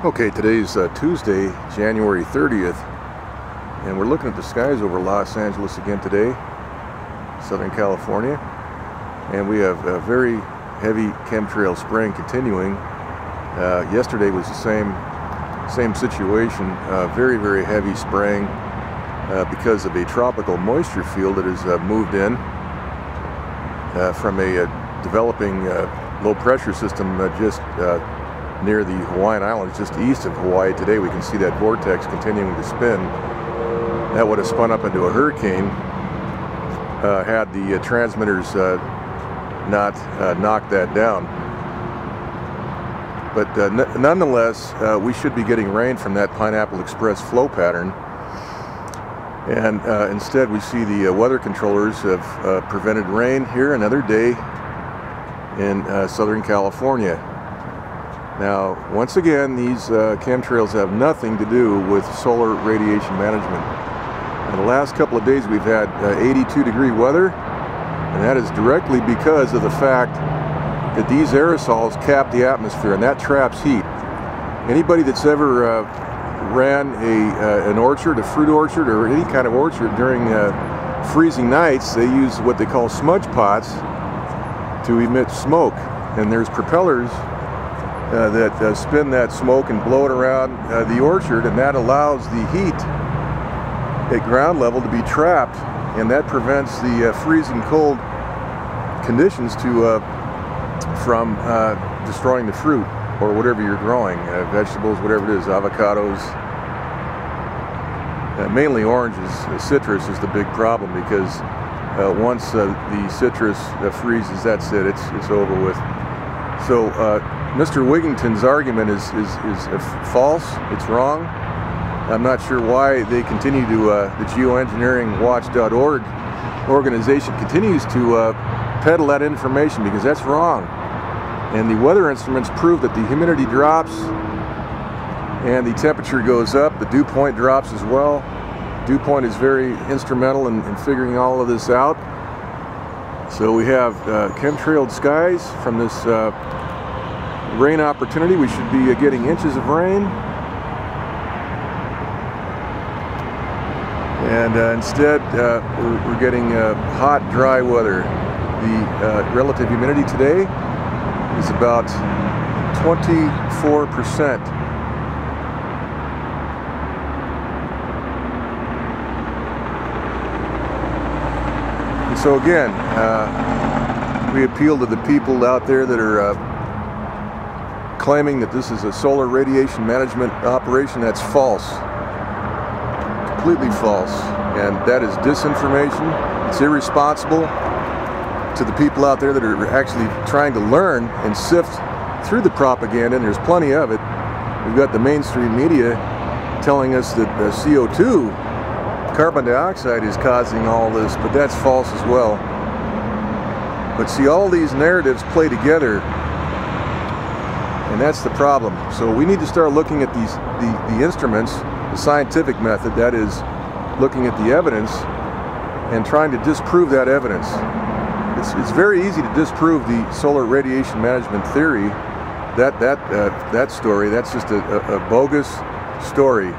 Okay, today's Tuesday, January 30th, and we're looking at the skies over Los Angeles again today, Southern California, and we have a very heavy chemtrail spraying continuing. Yesterday was the same situation, very heavy spraying because of a tropical moisture field that has moved in from a developing low pressure system just near the Hawaiian Islands, just east of Hawaii. Today we can see that vortex continuing to spin. That would have spun up into a hurricane had the transmitters not knocked that down. But nonetheless, we should be getting rain from that Pineapple Express flow pattern. And instead we see the weather controllers have prevented rain here another day in Southern California. Now, once again, these chemtrails have nothing to do with solar radiation management. In the last couple of days we've had 82-degree weather, and that is directly because of the fact that these aerosols cap the atmosphere, and that traps heat. Anybody that's ever ran an orchard, a fruit orchard, or any kind of orchard during freezing nights, they use what they call smudge pots to emit smoke, and there's propellers that spin that smoke and blow it around the orchard, and that allows the heat at ground level to be trapped, and that prevents the freezing cold conditions from destroying the fruit or whatever you're growing, vegetables, whatever it is, avocados, mainly oranges. Citrus is the big problem because once the citrus freezes, that's it, it's over with. So Mr. Wigington's argument is false. It's wrong. I'm not sure why they continue to, the geoengineeringwatch.org organization continues to peddle that information, because that's wrong. And the weather instruments prove that the humidity drops and the temperature goes up. The dew point drops as well. Dew point is very instrumental in figuring all of this out. So we have chemtrailed skies from this rain opportunity. We should be getting inches of rain, and instead we're getting hot, dry weather. The relative humidity today is about 24%. And so again, we appeal to the people out there that are claiming that this is a solar radiation management operation. That's false. Completely false. And that is disinformation. It's irresponsible to the people out there that are actually trying to learn and sift through the propaganda, and there's plenty of it. We've got the mainstream media telling us that CO2, carbon dioxide, is causing all this, but that's false as well. But see, all these narratives play together, and that's the problem. So we need to start looking at the instruments, the scientific method, that is, looking at the evidence and trying to disprove that evidence. It's very easy to disprove the solar radiation management theory. That story, that's just a bogus story,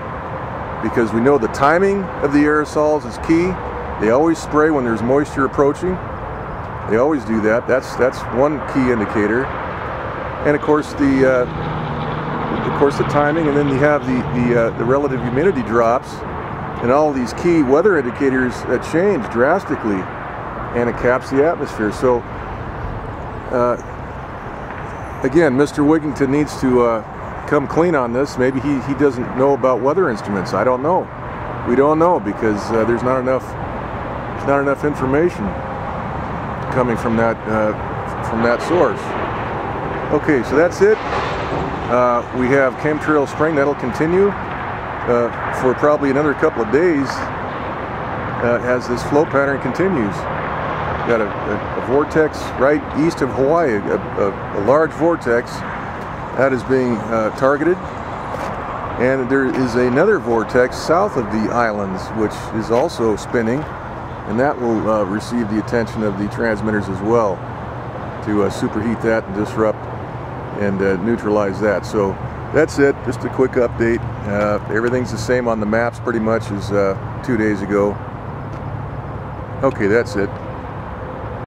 because we know the timing of the aerosols is key. They always spray when there's moisture approaching. They always do that. That's one key indicator. And of course the timing, and then you have the relative humidity drops, and all of these key weather indicators change drastically, and it caps the atmosphere. So again, Mr. Wigington needs to come clean on this. Maybe he doesn't know about weather instruments. I don't know. We don't know, because there's not enough information coming from that source. Okay, so that's it. We have chemtrail spraying. That'll continue for probably another couple of days as this flow pattern continues. We've got a vortex right east of Hawaii, a large vortex that is being targeted, and there is another vortex south of the islands which is also spinning, and that will receive the attention of the transmitters as well to superheat that and disrupt and neutralize that. So that's it. Just a quick update. Everything's the same on the maps pretty much as 2 days ago. Okay, that's it.